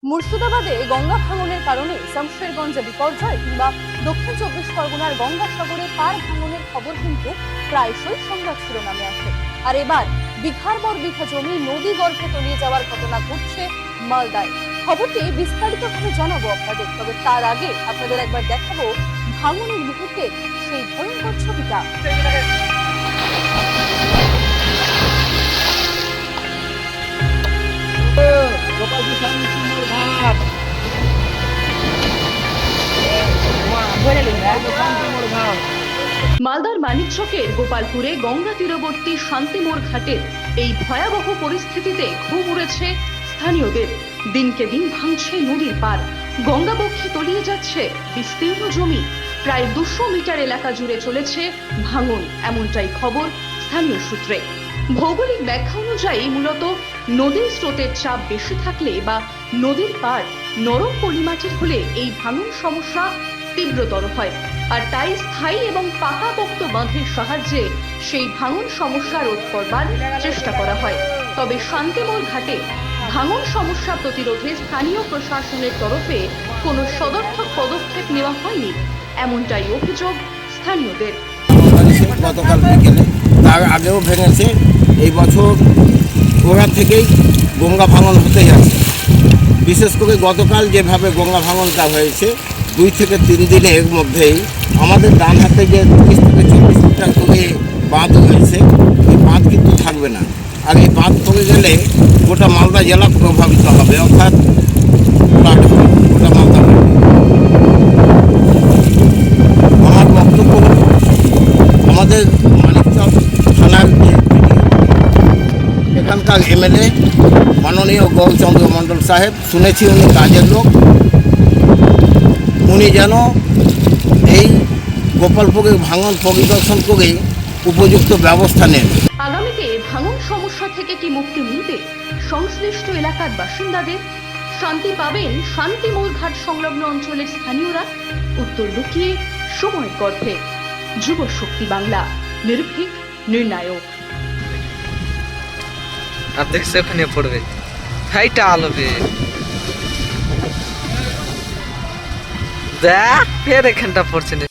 মুর্শিদাবাদে গঙ্গা ভাঙনের কারণে শামশেরগঞ্জে বিপর্যয় কিংবা দক্ষিণ চব্বিশ পরগনার গঙ্গাসাগরে পার ভাঙনের খবর কিন্তু প্রায়শই সংবাদ শিরোনামে আসে। আর এবার বিঘার পর বিঘা জমি নদী গর্ভে তলিয়ে যাওয়ার ঘটনা ঘটছে মালদায়। খবরটি বিস্তারিতভাবে জানাবো আপনাদের, তবে তার আগে আপনাদের একবার দেখাবো ভাঙনের মুহূর্তে সেই ভয়ঙ্কর ছবিটা। মালদার মানিকচকের গোপালপুরে গঙ্গা তীরবর্তী শান্তিমোড় ঘাটের এই ভয়াবহ পরিস্থিতিতে ঘুম উড়েছে স্থানীয়দের। দিনকে দিন ভাঙছে নদীর পার, গঙ্গা বক্ষে তলিয়ে যাচ্ছে বিস্তীর্ণ জমি। প্রায় 200 মিটার এলাকা জুড়ে চলেছে ভাঙন, এমনটাই খবর স্থানীয় সূত্রে। ভৌগোলিক ব্যাখ্যা অনুযায়ী মূলত নদীর স্রোতের চাপ বেশি থাকলে বা নদীর পার নরম পলিমাটির হলে এই ভাঙন সমস্যা তীব্রতর হয়। আর তাই স্থায়ী এবং পাকাপোক্ত বাঁধের সাহায্যে সেই ভাঙন সমস্যা রোধ করবার চেষ্টা করা হয়। তবে শান্তিমোড় ঘাটে ভাঙন সমস্যা প্রতিরোধে স্থানীয় প্রশাসনের তরফে কোনো সদর্থক পদক্ষেপ নেওয়া হয়নি, এমনটাই অভিযোগ স্থানীয়দের। গতকাল বিকেলে, তার আগেও ভেঙেছে। এই বছর গোড়া থেকেই গঙ্গা ভাঙন হতে যাচ্ছে। বিশেষ করে গতকাল যেভাবে গঙ্গা ভাঙনটা হয়েছে, 2 থেকে 3 দিনের মধ্যেই আমাদের ডান হাতে যে 30 থেকে 40 মিটার করে বাঁধ হয়েছে, এই বাঁধ কিন্তু থাকবে না। আর এই বাঁধ পড়ে গেলে গোটা মালদা জেলা প্রভাবিত হবে, অর্থাৎ গোটা মালদা। আমার বক্তব্য হল, আমাদের মানিকচক থানার এখানকার এমএলএ মাননীয় গৌরচন্দ্র মণ্ডল সাহেব, শুনেছি উনি কাজের লোক, উনি যেন এই গোপালপুরের ভাঙন পরিদর্শন করে উপযুক্ত ব্যবস্থা নেন। আগামীতে ভাঙন সমস্যা থেকে কি মুক্তি মিলবে সংশ্লিষ্ট এলাকার বাসিন্দাদের? শান্তি পাবেন শান্তিমোড় ঘাট সংলগ্ন অঞ্চলের স্থানীয়রা? উত্তর লুকিয়ে সময়ের গর্ভে। যুব শক্তি বাংলা, নির্ভীক, নির্ণায়ক। আর দেখছে ওখানে পড়বে ভাইটা আলোবে দেখ ফের এখানটা পড়ছে না।